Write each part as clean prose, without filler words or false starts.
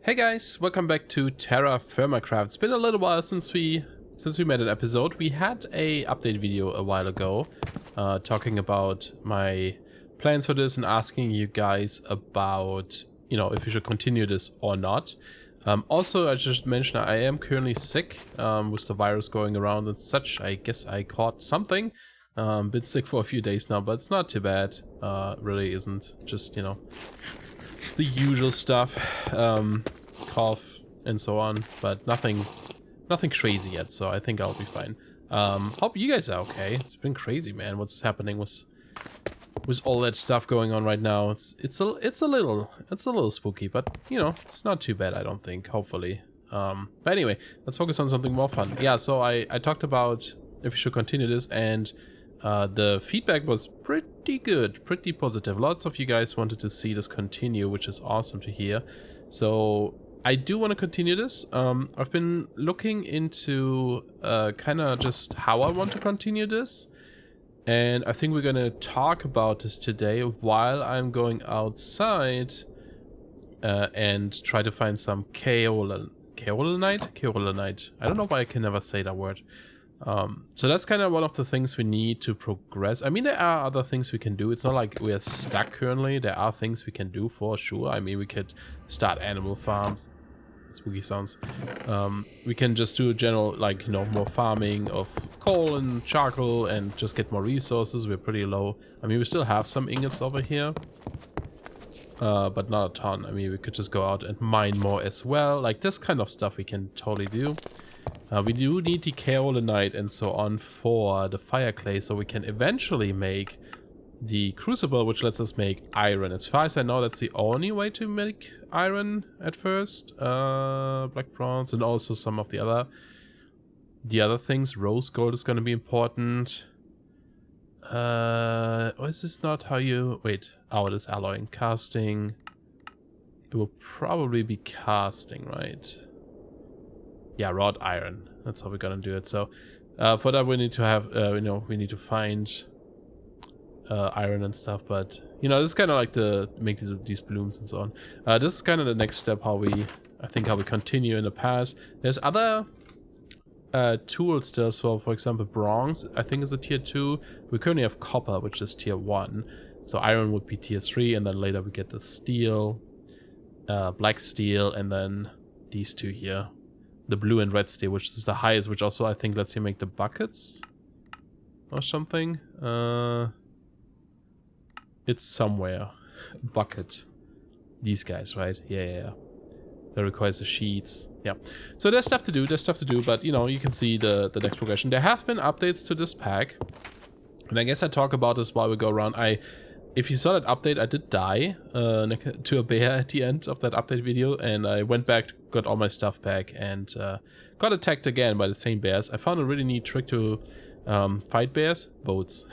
Hey guys, welcome back to TerraFirmaCraft. It's been a little while since we made an episode. We had a update video a while ago, talking about my plans for this and asking you guys about, if we should continue this or not. Also, I just mentioned I am currently sick with the virus going around and such. I guess I caught something. Been sick for a few days now, but it's not too bad. Really isn't. Just, the usual stuff. Cough and so on, but nothing crazy yet, so I think I'll be fine. Hope you guys are okay. It's been crazy, man, what's happening with all that stuff going on right now. It's a little spooky, but it's not too bad, I don't think, hopefully. But anyway, let's focus on something more fun. Yeah, so I talked about if we should continue this, and the feedback was pretty good, pretty positive. Lots of you guys wanted to see this continue, which is awesome to hear. So I do want to continue this. I've been looking into kind of just how I want to continue this. And I think we're going to talk about this today while I'm going outside and try to find some Kaolinite? Kaolinite. I don't know why I can never say that word. So that's kind of one of the things we need to progress. I mean, there are other things we can do. It's not like we're stuck currently. There are things we can do for sure. I mean, we could start animal farms. Spooky sounds. We can just do general, more farming of coal and charcoal and just get more resources. We're pretty low. I mean, we still have some ingots over here, but not a ton. I mean, we could just go out and mine more as well. Like this kind of stuff we can totally do. We do need the kaolinite and so on for the fire clay, so we can eventually make the crucible, which lets us make iron. As far as I know, that's the only way to make iron at first. Black bronze and also some of the other things. Rose gold is going to be important. Is this not how you... Wait. Oh, it is alloying. Casting. It will probably be casting, right? Yeah, wrought iron. That's how we're gonna do it. So, for that we need to have, we need to find iron and stuff. But this is kind of like the make these blooms and so on. This is kind of the next step. How we continue in the past. There's other tools still. So, for example, bronze I think is a tier 2. We currently have copper, which is tier 1. So iron would be tier 3, and then later we get the steel, black steel, and then these two here. The blue and red steel, which is the highest, which also I think lets you make the buckets or something. It's somewhere. Bucket. These guys, right? Yeah. That requires the sheets. Yeah. So there's stuff to do, but you can see the next progression. There have been updates to this pack. And I guess I talk about this while we go around. If you saw that update, I did die to a bear at the end of that update video, and I went back, got all my stuff back, and got attacked again by the same bears. I found a really neat trick to fight bears. Boats.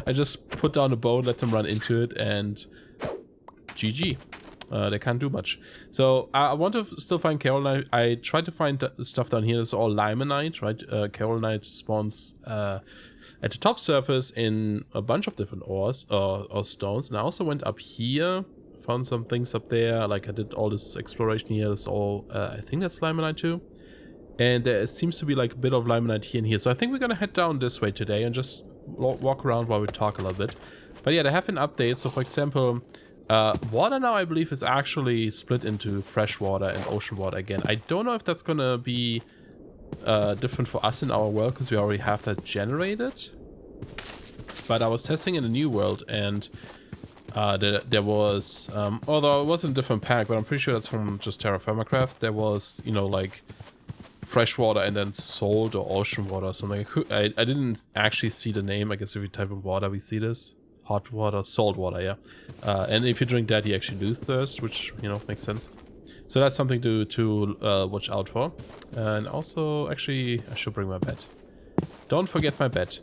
I just put down a boat, let them run into it, and GG. They can't do much. So I want to still find kaolinite. I tried to find the stuff down here. It's all limonite, right? Kaolinite spawns at the top surface in a bunch of different ores or stones. And I also went up here, found some things up there. Like I did all this exploration here. It's all, I think that's limonite too. And there seems to be like a bit of limonite here and here. So I think we're going to head down this way today and just walk around while we talk a little bit. But yeah, there have been updates. So for example... water now, I believe, is actually split into freshwater and ocean water again. I don't know if that's gonna be different for us in our world, because we already have that generated. But I was testing in a new world, and there was, although it wasn't a different pack, but I'm pretty sure that's from just TerraFirmaCraft, there was, like, freshwater and then salt or ocean water or something. I didn't actually see the name. I guess if you type in water, we see this. Hot water, salt water, yeah. And if you drink that, you actually lose thirst, which, makes sense. So that's something to watch out for. And also, actually, I should bring my bed. Don't forget my bed.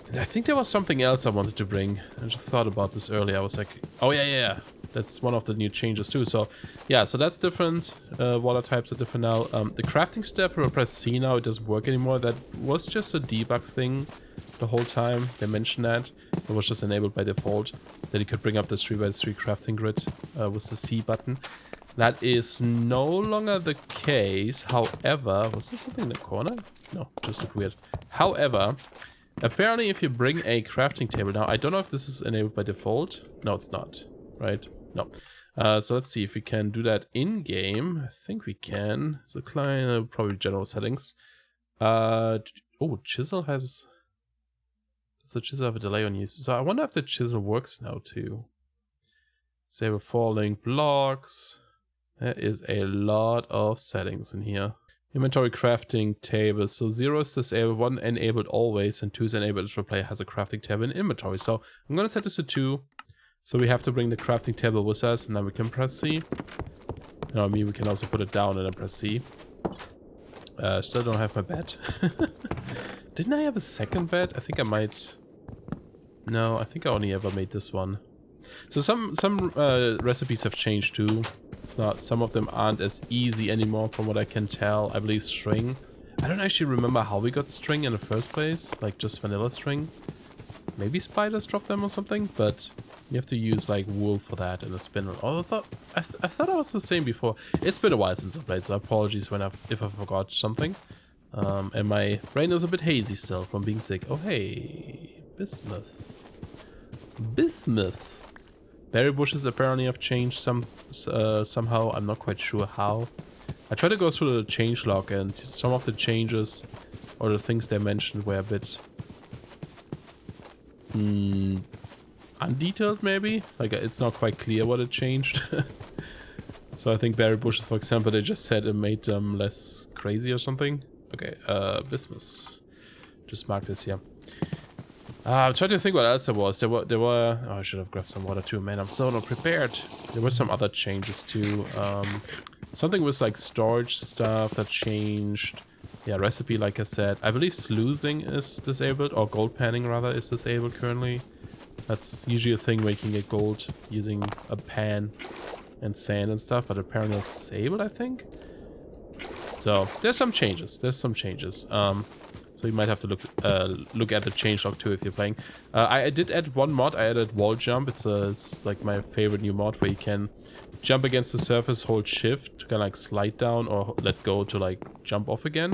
And I think there was something else I wanted to bring. I just thought about this earlier. I was like, oh, yeah. That's one of the new changes, too. So, yeah, so that's different. Water types are different now. The crafting step, when I press C now, it doesn't work anymore. That was just a debug thing the whole time. They mentioned that. It was just enabled by default, that you could bring up the 3x3 crafting grid with the C button. That is no longer the case. However, was there something in the corner? No, just looked weird. However, apparently if you bring a crafting table now, I don't know if this is enabled by default. No, it's not, right? No. So let's see if we can do that in-game. I think we can. So client, probably general settings. Oh, chisel has... Does the chisel have a delay on use? So I wonder if the chisel works now too. Disable falling blocks. There is a lot of settings in here. Inventory crafting tables. So 0 is disabled, 1 enabled always, and 2 is enabled if the player has a crafting table in inventory. So I'm going to set this to 2. So we have to bring the crafting table with us, and then we can press C. No, I mean, we can also put it down and then press C. Still don't have my bed. Didn't I have a second bed? I think I might... No, I think I only ever made this one. So some recipes have changed too. It's not, some of them aren't as easy anymore from what I can tell. I believe string. I don't actually remember how we got string in the first place. Like just vanilla string. Maybe spiders drop them or something, but you have to use like wool for that and a spindle. Oh, I thought I was the same before. It's been a while since I played, so apologies if I forgot something. And my brain is a bit hazy still from being sick. Oh hey, bismuth. Bismuth. Berry bushes apparently have changed somehow. I'm not quite sure how. I tried to go through the changelog, and some of the changes or the things they mentioned were a bit undetailed, maybe. Like it's not quite clear what it changed. So I think berry bushes, for example, they just said it made them less crazy or something. Okay, bismuth. Just mark this here. I'm trying to think what else there was. There were. Oh, I should have grabbed some water too, man. I'm so not prepared. There were some other changes too. Something with like storage stuff that changed. Yeah, recipe, like I said. I believe sluicing is disabled, or gold panning rather is disabled currently. That's usually a thing where you can get gold using a pan and sand and stuff, but apparently it's disabled, I think. So there's some changes. So you might have to look at the changelog too if you're playing. I did add one mod. I added wall jump. It's like my favorite new mod where you can jump against the surface, hold shift to kind of like slide down, or let go to like jump off again.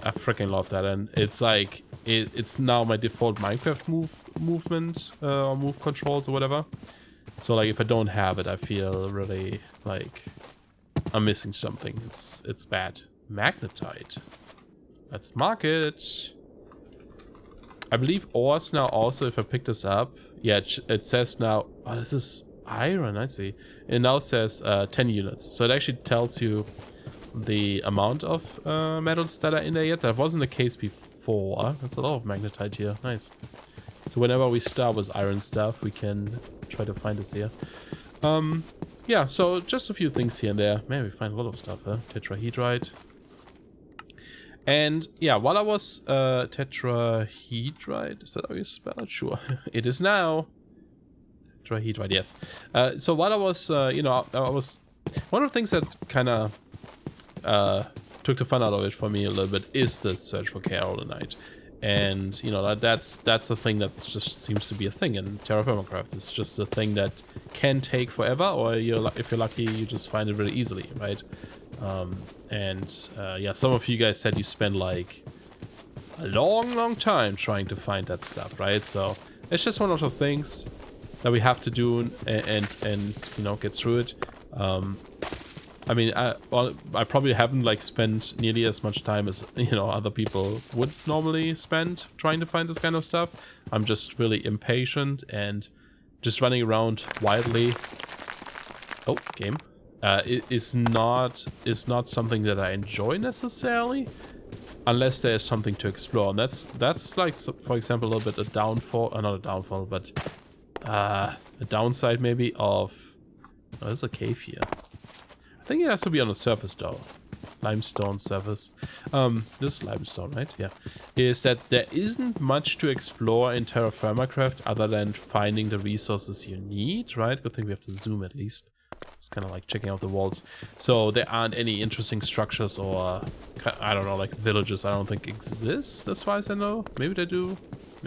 I freaking love that, and it's like it's now my default Minecraft movement or move controls or whatever. So like if I don't have it, I feel really like I'm missing something. It's bad. Magnetite. Let's mark it. I believe ores now also, if I pick this up, yeah, it says now, oh, this is iron, I see. It now says 10 units. So it actually tells you the amount of metals that are in there yet. That wasn't the case before. That's a lot of magnetite here. Nice. So whenever we start with iron stuff, we can try to find this here. Yeah, so just a few things here and there. Man, we find a lot of stuff, huh? Tetrahedrite. And yeah, while I was tetrahedrite, is that how you spell it? Sure, it is now. Tetrahedrite, yes. So while I was, you know, I was one of the things that kind of took the fun out of it for me a little bit is the search for Kaolinite. And you know, that's a thing that just seems to be a thing in TerraFirmaCraft. It's just a thing that can take forever, or if you're lucky, you just find it really easily, right? Yeah, some of you guys said you spend like a long time trying to find that stuff, right? So it's just one of the things that we have to do and you know, get through it. I mean, I probably haven't like spent nearly as much time as, you know, other people would normally spend trying to find this kind of stuff. I'm just really impatient and just running around wildly. Oh, game. It is not something that I enjoy necessarily, unless there's something to explore. And that's like, for example, a little bit a downfall, not a downfall, but a downside maybe of. Oh, there's a cave here. I think it has to be on the surface though. Limestone surface. This is limestone, right? Yeah. Is that there isn't much to explore in TerraFirmaCraft other than finding the resources you need, right? Good thing we have to zoom at least. It's kind of like checking out the walls. So there aren't any interesting structures or, I don't know, like villages I don't think exist as far as I know. Maybe they do.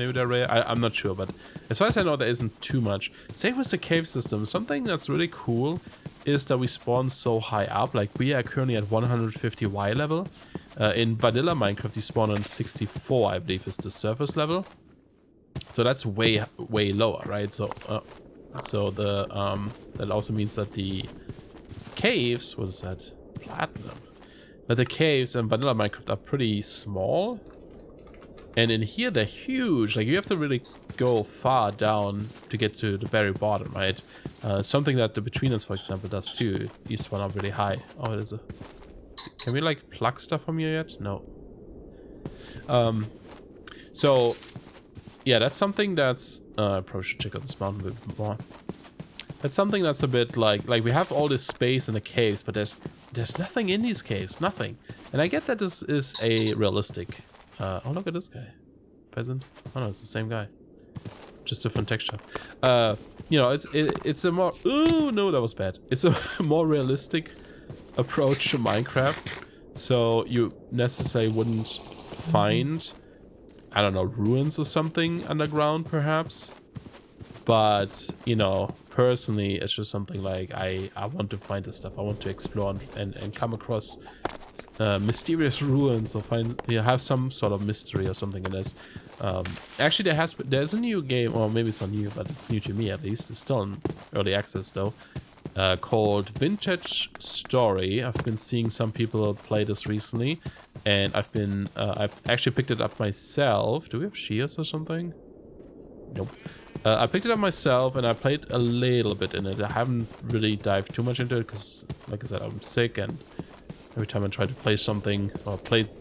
maybe they're rare. I'm not sure, but as far as I know, there isn't too much. Same with the cave system. Something that's really cool is that we spawn so high up. Like, we are currently at 150 Y level. In vanilla Minecraft, you spawn on 64, I believe, is the surface level. So that's way lower, right? So that also means that the caves, what is that? Platinum. That the caves in vanilla Minecraft are pretty small. And in here, they're huge. Like, you have to really go far down to get to the very bottom, right? Something that the Between Us, for example, does too. You spawn up really high. Oh, it is a... Can we, like, pluck stuff from here yet? No. So, yeah, that's something that's... I probably should check out this mountain a bit more. That's something that's a bit like we have all this space in the caves, but there's nothing in these caves. Nothing. And I get that this is a realistic... oh, look at this guy. Peasant. Oh, no, it's the same guy. Just different texture. You know, it's a more... Oh, no, that was bad. It's a more realistic approach to Minecraft. So you necessarily wouldn't find, I don't know, ruins or something underground, perhaps. But, you know, personally, it's just something like I want to find this stuff. I want to explore and come across... mysterious ruins, or find, you know, have some sort of mystery or something in this. Actually, there's a new game, or maybe it's not new, but it's new to me at least. It's still in early access though, called Vintage Story. I've been seeing some people play this recently, and I've actually picked it up myself. Do we have shears or something? Nope. I picked it up myself and I played a little bit in it. I haven't really dived too much into it because, like I said, I'm sick, and every time I try to play something, or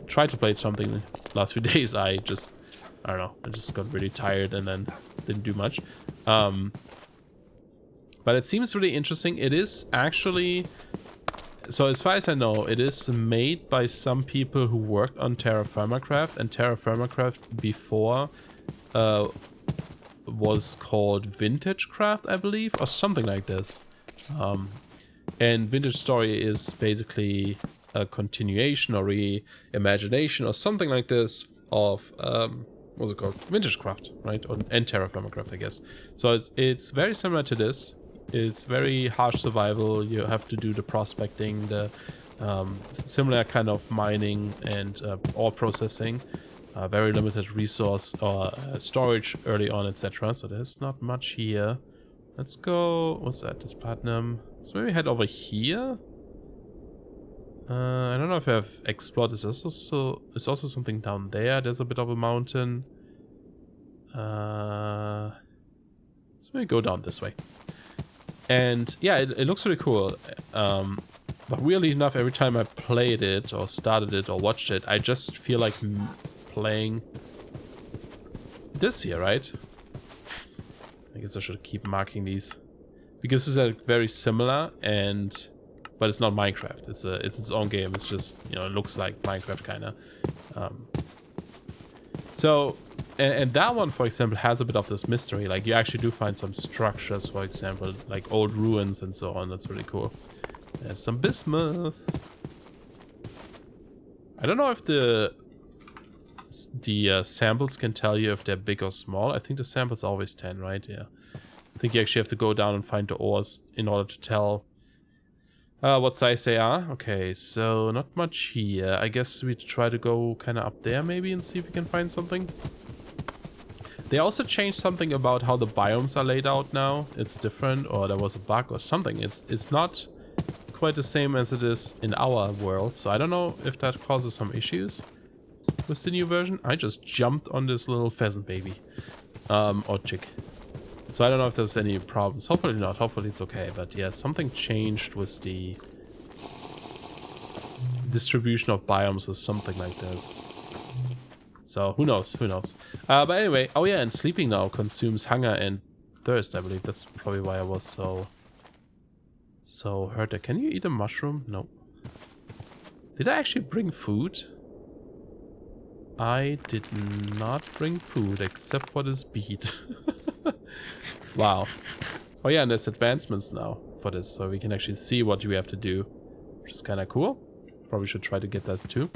try to play something the last few days, I don't know, I just got really tired and then didn't do much. But it seems really interesting. It is actually, so as far as I know, it is made by some people who worked on TerraFirmaCraft, and TerraFirmaCraft before was called Vintage Craft, I believe, or something like this. And Vintage Story is basically a continuation or reimagination or something like this of what's it called, Vintage Craft, right? And TerraFirmaCraft, I guess. So it's very similar to this. It's very harsh survival. You have to do the prospecting, the similar kind of mining and ore processing. Very limited resource or storage early on, etc. So there's not much here. Let's go. What's that? This platinum. So maybe head over here. I don't know if I've explored this. There's also something down there. There's a bit of a mountain. So maybe go down this way. And yeah, it looks really cool. But weirdly enough, every time I played it or started it or watched it, I just feel like playing this here, right? I guess I should keep marking these. Because this is very similar, but it's not Minecraft. It's its own game. It's just, you know, it looks like Minecraft kind of. So, and that one, for example, has a bit of this mystery. Like, you actually do find some structures, for example, like old ruins and so on. That's really cool. There's some bismuth. I don't know if the samples can tell you if they're big or small. I think the sample's always 10, right? Yeah. I think you actually have to go down and find the ores in order to tell what size they are. Okay, so not much here. I guess we try to go kind of up there maybe and see if we can find something. They also changed something about how the biomes are laid out now. It's different, or there was a bug or something. It's not quite the same as it is in our world. So I don't know if that causes some issues with the new version. I just jumped on this little pheasant baby. Or chick. So I don't know if there's any problems. Hopefully not. Hopefully it's okay. But yeah, something changed with the distribution of biomes or something like this. So who knows? Who knows? But anyway, oh yeah, and sleeping now consumes hunger and thirst, I believe. That's probably why I was so hurt. Can you eat a mushroom? No. Did I actually bring food? I did not bring food except for this bead. Wow. Oh yeah, and there's advancements now for this, so we can actually see what we have to do, which is kind of cool. Probably should try to get that too.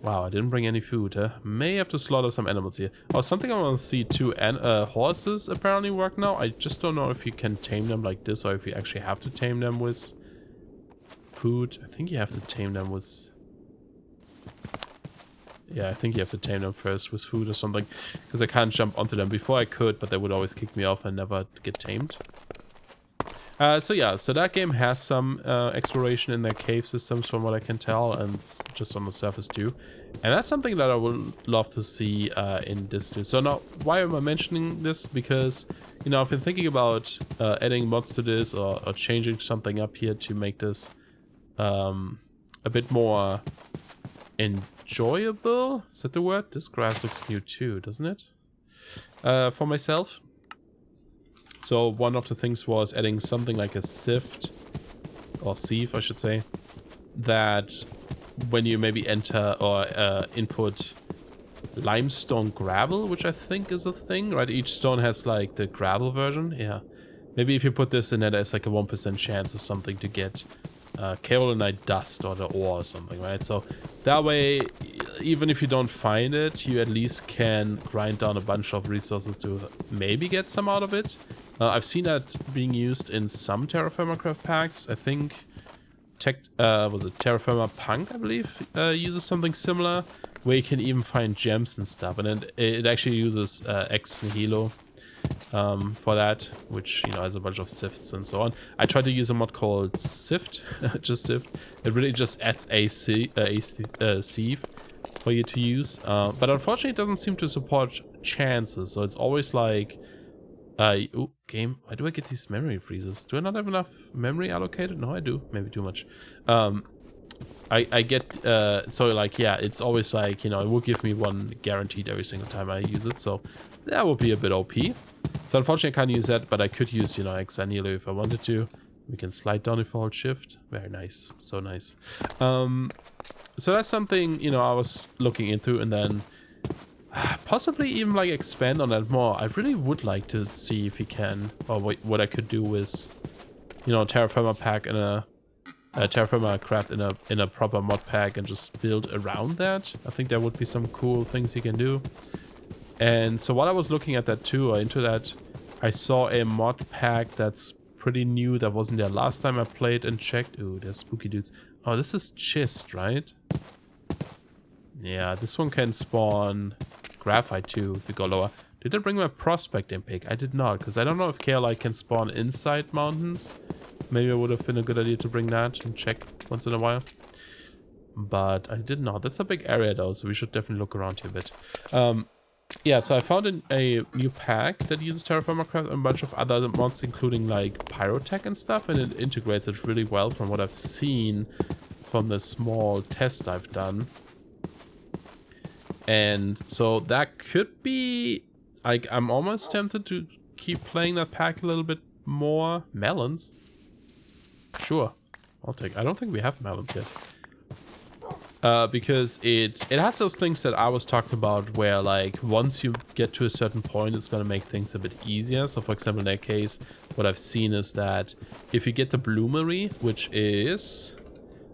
Wow, I didn't bring any food, huh? May have to slaughter some animals here. Oh, something I want to see too. And horses apparently work now. I just don't know if you can tame them like this or if you actually have to tame them with food. I think you have to tame them with... Yeah, I think you have to tame them first with food or something. Because I can't jump onto them. Before I could, but they would always kick me off and never get tamed. So yeah, so that game has some exploration in their cave systems from what I can tell, and just on the surface too. And that's something that I would love to see in this too. So now, why am I mentioning this? Because, you know, I've been thinking about adding mods to this or changing something up here to make this a bit more enjoyable. Is that the word? This grass looks new too, doesn't it? For myself. So one of the things was adding something like a sift, or sieve I should say, that when you maybe enter or input limestone gravel, which I think is a thing, right? Each stone has like the gravel version, yeah. Maybe if you put this in there, there's like a 1% chance or something to get Kaolinite dust or the ore or something, right? So that way, even if you don't find it, you at least can grind down a bunch of resources to maybe get some out of it. I've seen that being used in some TerraFirmaCraft packs. I think was it TerraFirmaPunk, I believe, uses something similar, where you can even find gems and stuff. And it actually uses Ex Nihilo for that, which, you know, has a bunch of sifts and so on. I tried to use a mod called Sift, just Sift. It really just adds a sieve for you to use. But unfortunately, it doesn't seem to support chances. So it's always like... oh, game, why do I get these memory freezes? Do I not have enough memory allocated? No, I do. Maybe too much. I get, so like, yeah, it's always like, you know, it will give me one guaranteed every single time I use it. So that would be a bit OP. So unfortunately, I can't use that, but I could use, you know, Exanilo if I wanted to. We can slide down if I hold shift. Very nice. So nice. So that's something, you know, I was looking into, and then possibly even like expand on that more. I really would like to see if he can, or what I could do with, you know, TerraFirmaCraft and TerraFirmaCraft in a proper mod pack and just build around that. I think there would be some cool things you can do. And so while I was looking at that too, or into that, I saw a mod pack that's pretty new that wasn't there last time I played and checked. Ooh, there's spooky dudes. Oh, this is chest, right? Yeah, this one can spawn graphite too if you go lower. Did I bring my prospecting pick? I did not, because I don't know if Kaolinite can spawn inside mountains. Maybe it would have been a good idea to bring that and check once in a while. But I did not. That's a big area though, so we should definitely look around here a bit. Yeah, so I found a new pack that uses TerraFirmaCraft and a bunch of other mods, including like pyrotech and stuff, and it integrates it really well from what I've seen from the small test I've done. And so that could be, like, I'm almost tempted to keep playing that pack a little bit more. Melons? Sure, I'll take. I don't think we have melons yet. Because it has those things that I was talking about where, like, once you get to a certain point, it's going to make things a bit easier. So, for example, in that case, what I've seen is that if you get the bloomery, which is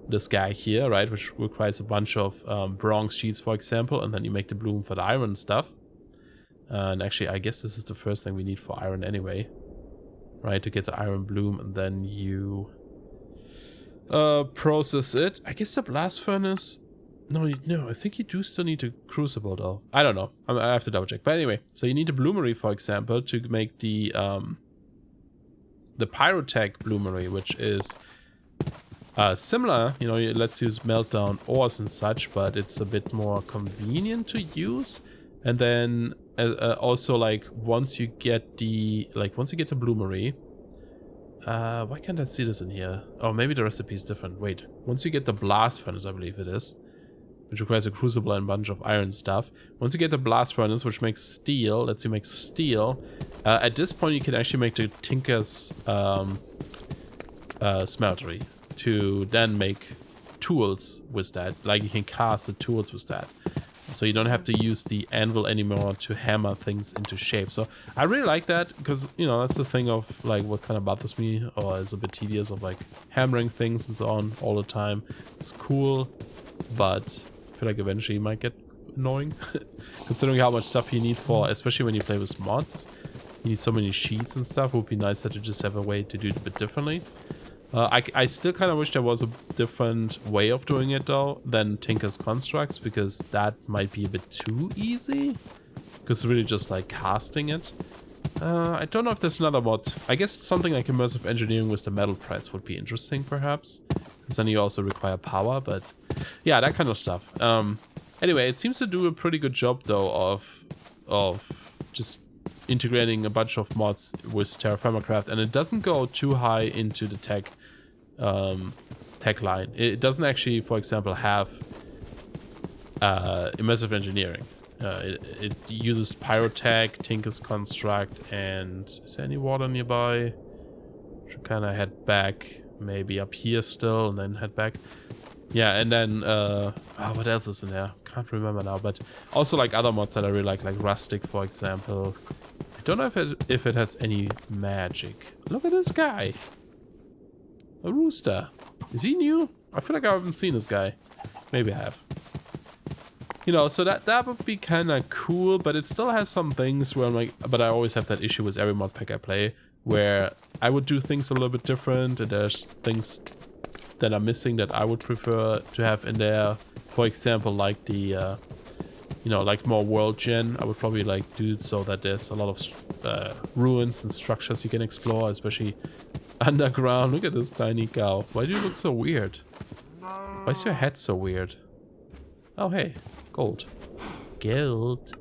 this guy here, right, which requires a bunch of bronze sheets, for example, and then you make the bloom for the iron stuff. And actually, I guess this is the first thing we need for iron anyway, right, to get the iron bloom, and then you process it. I guess the blast furnace... No, I think you do still need a crucible, though. I don't know. I have to double check. But anyway, so you need a bloomery, for example, to make the pyrotech bloomery, which is similar. You know, it lets you melt down ores and such, but it's a bit more convenient to use. And then also, like, once you get the bloomery... why can't I see this in here? Oh, maybe the recipe is different. Wait, once you get the blast furnace, I believe it is, which requires a crucible and a bunch of iron stuff. Once you get the blast furnace, which makes steel, lets you make steel, at this point you can actually make the Tinker's smeltery to then make tools with that. Like, you can cast the tools with that. So you don't have to use the anvil anymore to hammer things into shape. So I really like that because, you know, that's the thing of, like, what kind of bothers me or is a bit tedious of, like, hammering things and so on all the time. It's cool, but feel like eventually it might get annoying. Considering how much stuff you need for, especially when you play with mods. You need so many sheets and stuff. It would be nicer to just have a way to do it a bit differently. I still kind of wish there was a different way of doing it though than Tinker's Constructs, because that might be a bit too easy. Because it's really just like casting it. I don't know if there's another mod. I guess something like immersive engineering with the metal press would be interesting perhaps. Because then you also require power, but yeah, that kind of stuff. Anyway, it seems to do a pretty good job though of just integrating a bunch of mods with TerraFirmaCraft, and it doesn't go too high into the tech line. It doesn't actually, for example, have immersive engineering. It uses Pyrotech, Tinker's Construct, and is there any water nearby? Should kind of head back, maybe up here still, and then head back. Yeah, and then what else is in there? Can't remember now, but also like other mods that I really like Rustic, for example. I don't know if it has any magic. Look at this guy. A rooster. Is he new? I feel like I haven't seen this guy. Maybe I have. You know, so that would be kind of cool, but it still has some things where I'm like, but I always have that issue with every mod pack I play, where I would do things a little bit different, and there's things that are missing that I would prefer to have in there. For example, like the, you know, like more world gen. I would probably like do it so that there's a lot of ruins and structures you can explore, especially underground. Look at this tiny cow. Why do you look so weird? Why is your head so weird? Oh, hey. Gold. Gold.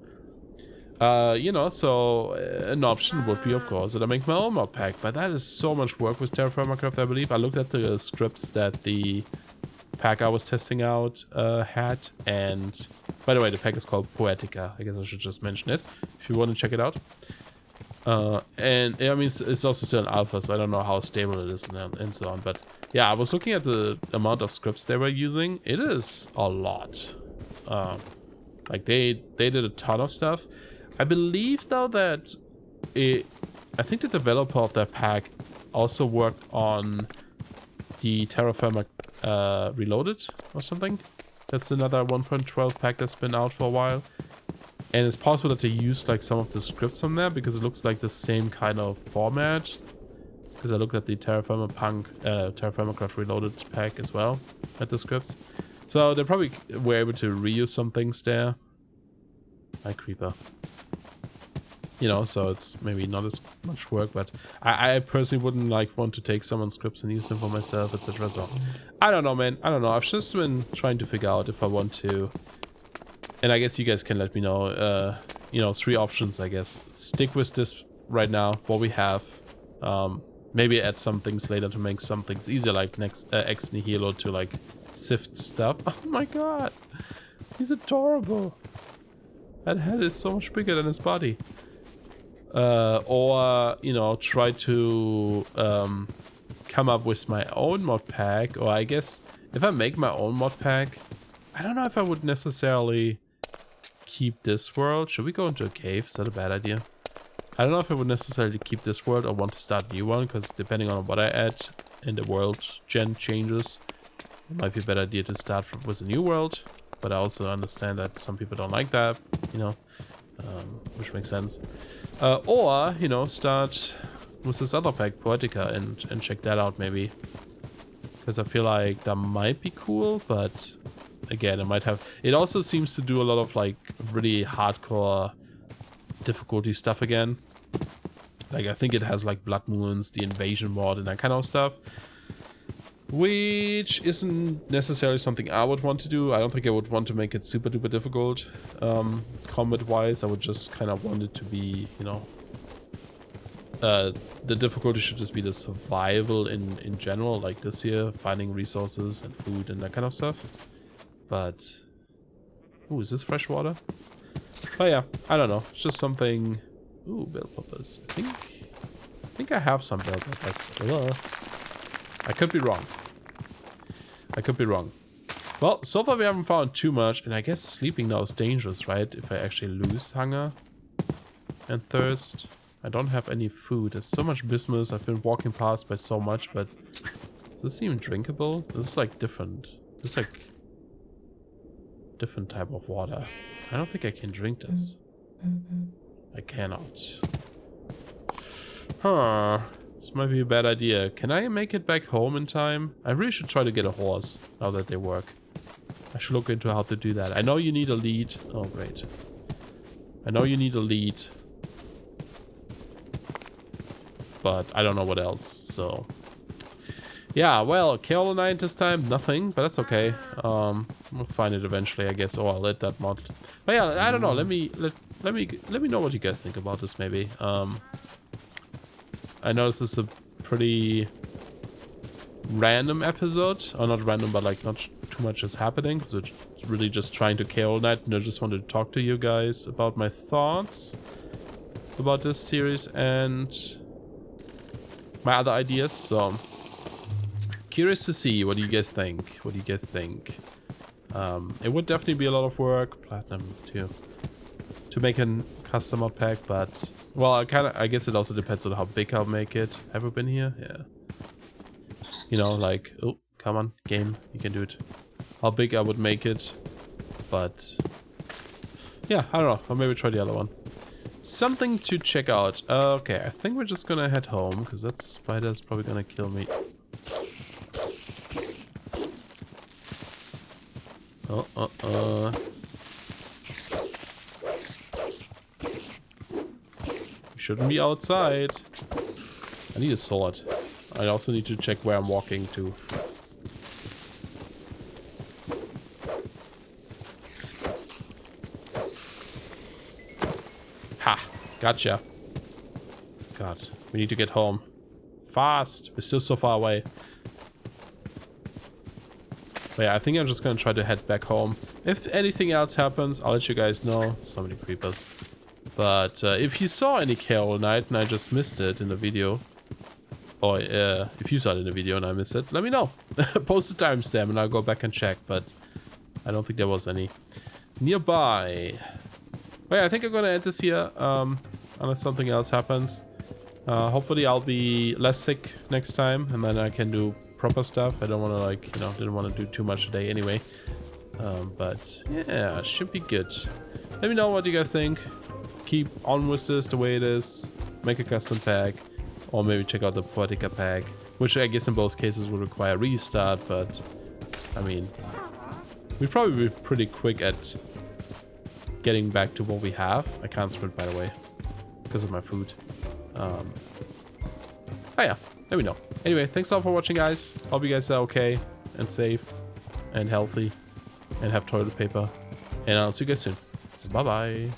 You know, so an option would be, of course, that I make my own mod pack, but that is so much work with TerraFirmaCraft, I believe. I looked at the scripts that the pack I was testing out had, and by the way, the pack is called Poetica. I guess I should just mention it if you want to check it out. And I mean, it's also still an alpha, so I don't know how stable it is and so on. But yeah, I was looking at the amount of scripts they were using. It is a lot. Like they did a ton of stuff. I believe though that I think the developer of that pack also worked on the TerraFirma Reloaded or something. That's another 1.12 pack that's been out for a while. And it's possible that they used like some of the scripts from there, because it looks like the same kind of format. Because I looked at the TerraFirmaCraft Reloaded pack as well, at the scripts. So they probably were able to reuse some things there. Hi, Creeper. You know, so it's maybe not as much work, but I personally wouldn't like want to take someone's scripts and use them for myself, etc. So I don't know, man. I don't know. I've just been trying to figure out if I want to. And I guess you guys can let me know, you know, 3 options, I guess. Stick with this right now, what we have. Maybe add some things later to make some things easier, like next Ex Nihilo to like sift stuff. Oh my god. He's adorable. That head is so much bigger than his body. Or, you know, try to come up with my own mod pack. Or I guess if I make my own mod pack, I don't know if I would necessarily keep this world. Should we go into a cave? Is that a bad idea? I don't know if I would necessarily keep this world or want to start a new one, because depending on what I add and the world gen changes, it might be a better idea to start with a new world. But I also understand that some people don't like that, you know, which makes sense. Or, you know, start with this other pack, Poetica, and check that out maybe. Because I feel like that might be cool, but again, it might have... It also seems to do a lot of like really hardcore difficulty stuff again. Like I think it has like Blood Moons, the invasion mod, and that kind of stuff. Which isn't necessarily something I would want to do. I don't think I would want to make it super duper difficult combat wise. I would just kind of want it to be, you know, the difficulty should just be the survival in general, like this here, finding resources and food and that kind of stuff. But ooh, is this fresh water? Oh yeah, I don't know. It's just something. Ooh, bell peppers. I think I have some bell peppers. Hello. I could be wrong. I could be wrong. Well, so far we haven't found too much, and I guess sleeping now is dangerous, right? If I actually lose hunger and thirst. I don't have any food. There's so much business. I've been walking past by so much, but is this even drinkable? This is like different. This is like different type of water. I don't think I can drink this. I cannot. Huh. This might be a bad idea. Can I make it back home in time? I really should try to get a horse now that they work. I should look into how to do that. I know you need a lead. Oh, great. I know you need a lead. But I don't know what else, so... Yeah, well, Kaolinite this time, nothing, but that's okay. We'll find it eventually, I guess, or I'll let that mod. But yeah, I don't know. Let me know what you guys think about this, maybe. I know this is a pretty random episode, or not random, but like not too much is happening. So it's really just trying to Kaolinite, and I just wanted to talk to you guys about my thoughts about this series and my other ideas. So. Curious to see what you guys think. What do you guys think? It would definitely be a lot of work, platinum to make a custom mod pack, but well, I guess it also depends on how big I'll make it. Have we been here? Yeah. You know, like, oh, come on, game, you can do it. How big I would make it, but yeah, I don't know. I'll maybe try the other one. Something to check out. Okay, I think we're just gonna head home because that spider's probably gonna kill me. We shouldn't be outside. I need a sword. I also need to check where I'm walking to. Ha! Gotcha. God, we need to get home. Fast! We're still so far away. But yeah, I think I'm just gonna try to head back home. If anything else happens, I'll let you guys know. So many creepers. But if you saw any Kaolinite and I just missed it in the video, or if you saw it in the video and I missed it, let me know. Post the timestamp and I'll go back and check, but I don't think there was any nearby. But yeah, I think I'm gonna end this here, unless something else happens. Hopefully I'll be less sick next time and then I can do proper stuff. I don't want to, like, you know, didn't want to do too much today anyway. But yeah, it should be good. Let me know what you guys think. Keep on with this the way it is. Make a custom pack, or maybe check out the Portica pack, which I guess in both cases would require a restart. But I mean, we'd probably be pretty quick at getting back to what we have. I can't sprint, by the way, because of my food. Oh yeah, let me know. Anyway, thanks all for watching, guys. Hope you guys are okay and safe and healthy and have toilet paper. And I'll see you guys soon. Bye-bye.